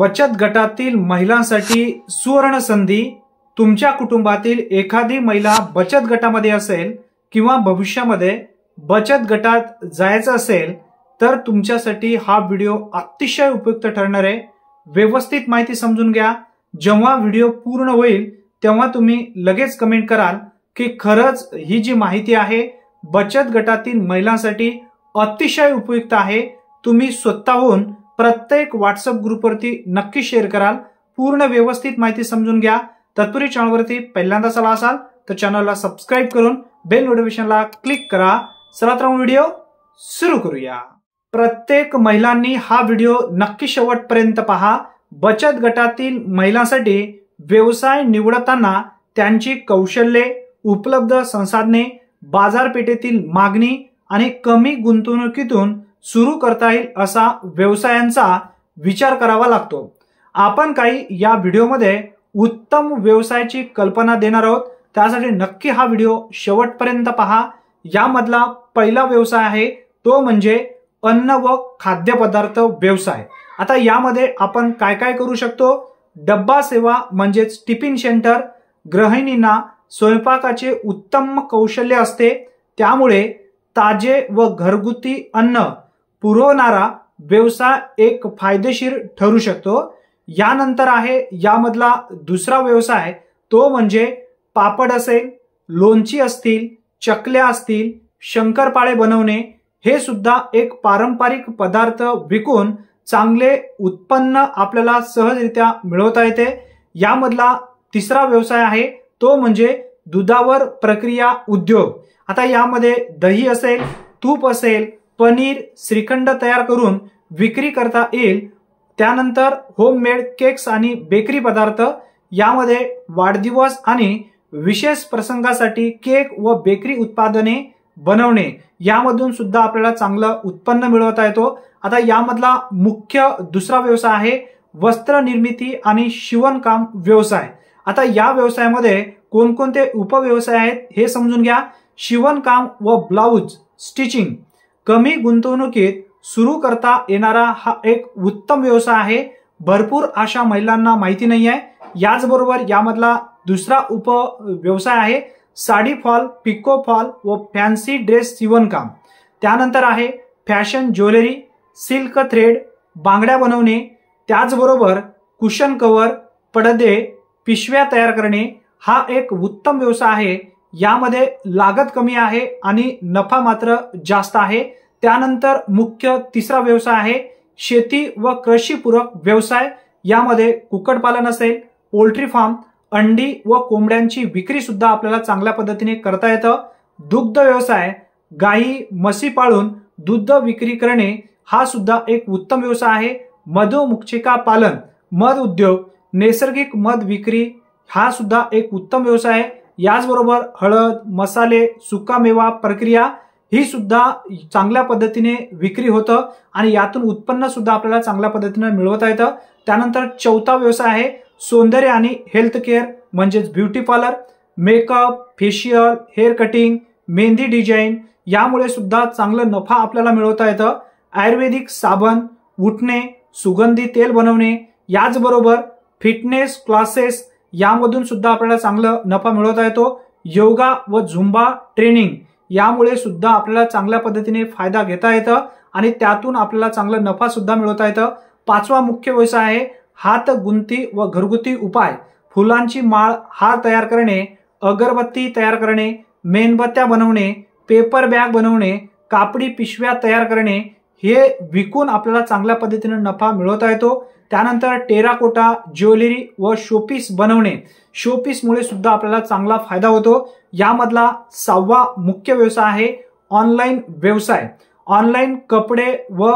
बचत गटातील महिलांसाठी सुवर्ण संधी। तुमच्या कुटुंबातील एखादी महिला बचत गटामध्ये असेल किंवा भविष्यामध्ये बचत गटात जायचं असेल तर तुमच्यासाठी हा व्हिडिओ अतिशय उपयुक्त ठरणार आहे। व्यवस्थित माहिती समजून घ्या। जेव्हा व्हिडिओ पूर्ण होईल तेव्हा तुम्ही लगेच कमेंट कराल की खरंच ही जी माहिती आहे बचत गटातील महिलांसाठी अतिशय उपयुक्त आहे। तुम्ही स्वतःहून प्रत्येक व्हॉट्सअप ग्रुपवरती नक्की शेअर कराल। पूर्ण व्यवस्थित माहिती समजून घ्या। तत्पूर्वी चॅनलवरती पहिल्यांदा आला असाल तर चॅनलला सबस्क्राइब करून बेल नोटिफिकेशनला क्लिक करा। चला तर व्हिडिओ सुरू करूया। प्रत्येक महिलांनी हा व्हिडिओ नक्की शेवटपर्यंत पहा। बचत गटातील महिलांसाठी व्यवसाय निवडताना त्यांची कौशल्ये, उपलब्ध संसाधने, बाजारपेठेतील मागणी आणि कमी गुंतवणुकीतून सुरू करता येईल असा व्यवसायांचा विचार करावा लागतो। आपण काही या व्हिडिओमध्ये उत्तम व्यवसायाची कल्पना देणार आहोत, त्यासाठी नक्की हा व्हिडिओ शेवटपर्यंत पहा। यामधला पहिला व्यवसाय आहे तो म्हणजे अन्न व खाद्यपदार्थ व्यवसाय। आता यामध्ये आपण काय काय करू शकतो? डब्बा सेवा म्हणजेच टिफिन सेंटर। गृहिणींना स्वयंपाकाचे उत्तम कौशल्य असते, त्यामुळे ताजे व घरगुती अन्न पुरवणारा व्यवसाय एक फायदेशीर ठरू शकतो। यानंतर आहे यामधला दुसरा व्यवसाय तो म्हणजे पापड असेल, लोणची असतील, चकल्या असतील, शंकरपाळे बनवणे। हे सुद्धा एक पारंपरिक पदार्थ विकून चांगले उत्पन्न आपल्याला सहजरित्या मिळवता येते। यामधला तिसरा व्यवसाय आहे तो म्हणजे दुधावर प्रक्रिया उद्योग। आता यामध्ये दही असेल, तूप असेल, पनीर, श्रीखंड तयार करून विक्री करता येईल। त्यानंतर होममेड केक्स आणि बेकरी पदार्थ। यामध्ये वाढदिवस आणि विशेष प्रसंगासाठी केक व बेकरी उत्पादने बनवणे, यामधून सुद्धा आपल्याला चांगलं उत्पन्न मिळवता येतो। आता यामधला मुख्य दुसरा व्यवसाय आहे वस्त्र निर्मिती आणि शिवणकाम व्यवसाय। आता या व्यवसायामध्ये कोणकोणते उपव्यवसाय आहेत हे समजून घ्या। शिवणकाम व ब्लाउज स्टिचिंग कमी गुंतवणुकीत सुरू करता येणारा हा एक उत्तम व्यवसाय आहे। भरपूर अशा महिलांना माहिती नाही आहे। याचबरोबर यामधला दुसरा उपव्यवसाय आहे साडी फॉल, पिको फॉल व फॅन्सी ड्रेस शिवणकाम। त्यानंतर आहे फॅशन ज्वेलरी, सिल्क थ्रेड, बांगड्या बनवणे। त्याचबरोबर कुशन कव्हर, पडदे, पिशव्या तयार करणे हा एक उत्तम व्यवसाय आहे। यामध्ये लागत कमी आहे आणि नफा मात्र जास्त आहे। त्यानंतर मुख्य तिसरा व्यवसाय आहे शेती व कृषी पूरक व्यवसाय। यामध्ये कुक्कुटपालन असेल, पोल्ट्री फार्म, अंडी व कोंबड्यांची विक्री सुद्धा आपल्याला चांगल्या पद्धतीने करता येतं। दुग्ध व्यवसाय, गायी म्हशी पाळून दूध विक्री करणे हा सुद्धा एक उत्तम व्यवसाय आहे। मधुमक्षिका पालन, मध उद्योग, नैसर्गिक मध विक्री हा सुद्धा एक उत्तम व्यवसाय आहे। याचबरोबर हळद, मसाले, सुकामेवा प्रक्रिया ही सुद्धा चांगल्या पद्धतीने विक्री होतं आणि यातून उत्पन्न सुद्धा आपल्याला चांगल्या पद्धतीने मिळवता येतं। त्यानंतर चौथा व्यवसाय आहे सौंदर्य आणि हेल्थ केअर म्हणजेच beauty parlour, makeup, facial, hair cutting, mehndi design यामुळे सुद्धा चांगला नफा आपल्याला मिळवता येतं। आयुर्वेदिक साबण, उठणे, सुगंधी तेल बनवणे, याचबरोबर फिटनेस क्लासेस यामधून सुद्धा आपल्याला चांगला नफा मिळवता येतो। योगा व झुंबा ट्रेनिंग यामुळे सुद्धा आपल्याला चांगल्या पद्धतीने फायदा घेता येतं आणि त्यातून आपल्याला चांगला नफा सुद्धा मिळवता येतं। पाचवा मुख्य व्यवसाय आहे हात गुंती व घरगुती उपाय। फुलांची माळ, हार तयार करणे, अगरबत्ती तयार करणे, मेणबत्त्या बनवणे, पेपर बॅग बनवणे, कापडी पिशव्या तयार करणे हे विकून आपल्याला चांगल्या पद्धतीने नफा मिळवता येतो। त्यानंतर टेराकोटा ज्वेलरी व शोपीस बनवणे, शोपीसमुळे सुद्धा आपल्याला चांगला फायदा होतो। यामधला सहावा मुख्य व्यवसाय आहे ऑनलाईन व्यवसाय। ऑनलाईन कपडे व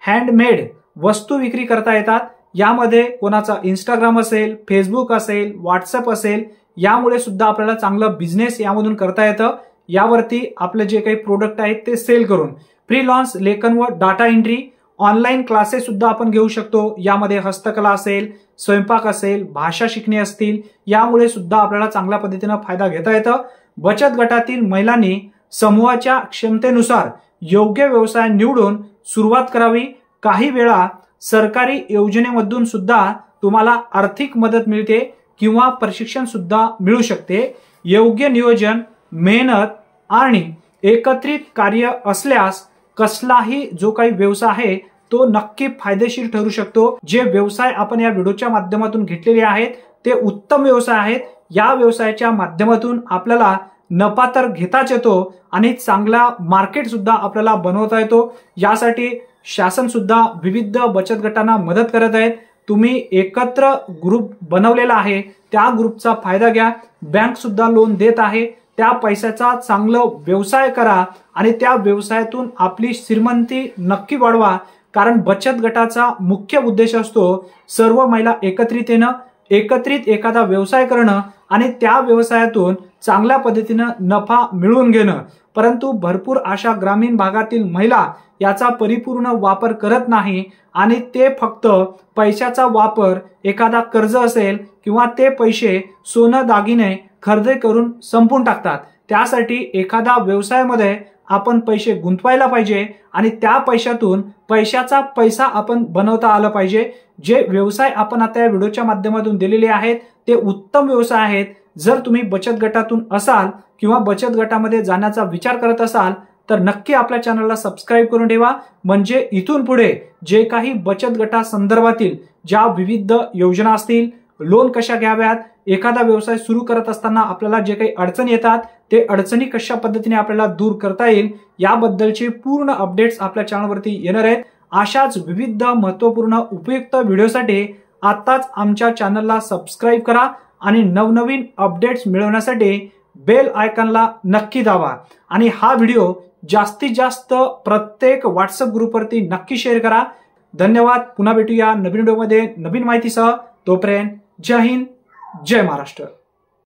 हँडमेड वस्तू विक्री करता येतात। यामध्ये कोणाचा इंस्टाग्राम असेल, फेसबुक असेल, व्हॉट्सअप असेल, यामुळे सुद्धा आपल्याला चांगला बिझनेस यामधून करता येतं। यावरती आपले जे काही प्रोडक्ट आहेत ते सेल करून फ्रीलान्स लेखन व डाटा एंट्री ऑनलाईन क्लासेस सुद्धा आपण घेऊ शकतो। यामध्ये हस्तकला असेल, स्वयंपाक असेल, भाषा शिकणे असतील, यामुळे सुद्धा आपल्याला चांगल्या पद्धतीने फायदा घेता येतं। बचत गटातील महिलांनी समूहाच्या क्षमतेनुसार योग्य व्यवसाय निवडून सुरुवात करावी। काही वेळा सरकारी योजनेमधून सुद्धा तुम्हाला आर्थिक मदत मिळते किंवा प्रशिक्षण सुद्धा मिळू शकते। योग्य नियोजन, मेहनत आणि एकत्रित कार्य असल्यास कसलाही जो काही व्यवसाय आहे तो नक्की फायदेशीर ठरू शकतो। जे व्यवसाय आपण या व्हिडिओच्या माध्यमातून घेतलेले आहेत ते उत्तम व्यवसाय आहेत। या व्यवसायाच्या माध्यमातून आपल्याला नफा तर घेताच येतो आणि चांगला मार्केट सुद्धा आपल्याला बनवता येतो। यासाठी शासन सुद्धा विविध बचत गटांना मदत करत आहेत। तुम्ही एकत्र ग्रुप बनवलेला आहे, त्या ग्रुपचा फायदा घ्या। बँक सुद्धा लोन देत आहे, त्या पैशाचा चांगला व्यवसाय करा आणि त्या व्यवसायातून आपली श्रीमंती नक्की वाढवा। कारण बचत गटाचा मुख्य उद्देश असतो सर्व महिला एकत्रित येणं, एकत्रित एखादा व्यवसाय करणं आणि त्या व्यवसायातून चांगल्या पद्धतीनं नफा मिळवून घेणं। परंतु भरपूर अशा ग्रामीण भागातील महिला याचा परिपूर्ण वापर करत नाही आणि ते फक्त पैशाचा वापर एखादा कर्ज असेल किंवा ते पैसे सोनं दागिने खरेदी करून संपून टाकतात। त्यासाठी एखादा व्यवसायामध्ये आपण पैसे गुंतवायला पाहिजे आणि त्या पैशातून पैशाचा पैसा आपण बनवता आला पाहिजे। जे व्यवसाय आपण आता या व्हिडिओच्या माध्यमातून दिलेले आहेत ते उत्तम व्यवसाय आहेत। जर तुम्ही बचत गटातून असाल किंवा बचत गटामध्ये जाण्याचा विचार करत असाल तर नक्की आपल्या चॅनलला सबस्क्राइब करून ठेवा, म्हणजे इथून पुढे जे काही बचत गटा संदर्भातील ज्या विविध योजना असतील, लोन कशा घ्याव्यात, एखादा व्यवसाय सुरू करत असताना आपल्याला जे काही अडचणी येतात ते अडचणी कशा पद्धतीने आपल्याला दूर करता येईल याबद्दलचे पूर्ण अपडेट्स आपल्या चॅनलवरती येणार आहेत। अशाच विविध महत्त्वपूर्ण उपयुक्त व्हिडिओसाठी आताच आमच्या चॅनलला सबस्क्राइब करा आणि नवनवीन अपडेट्स मिळवण्यासाठी बेल आयकॉनला नक्की दाबा आणि हा व्हिडिओ जास्तीत जास्त प्रत्येक व्हॉट्सअप ग्रुपवरती नक्की शेअर करा। धन्यवाद। पुन्हा भेटूया नवीन व्हिडिओमध्ये नवीन माहितीसह। तोपर्यंत जय हिंद, जय महाराष्ट्र।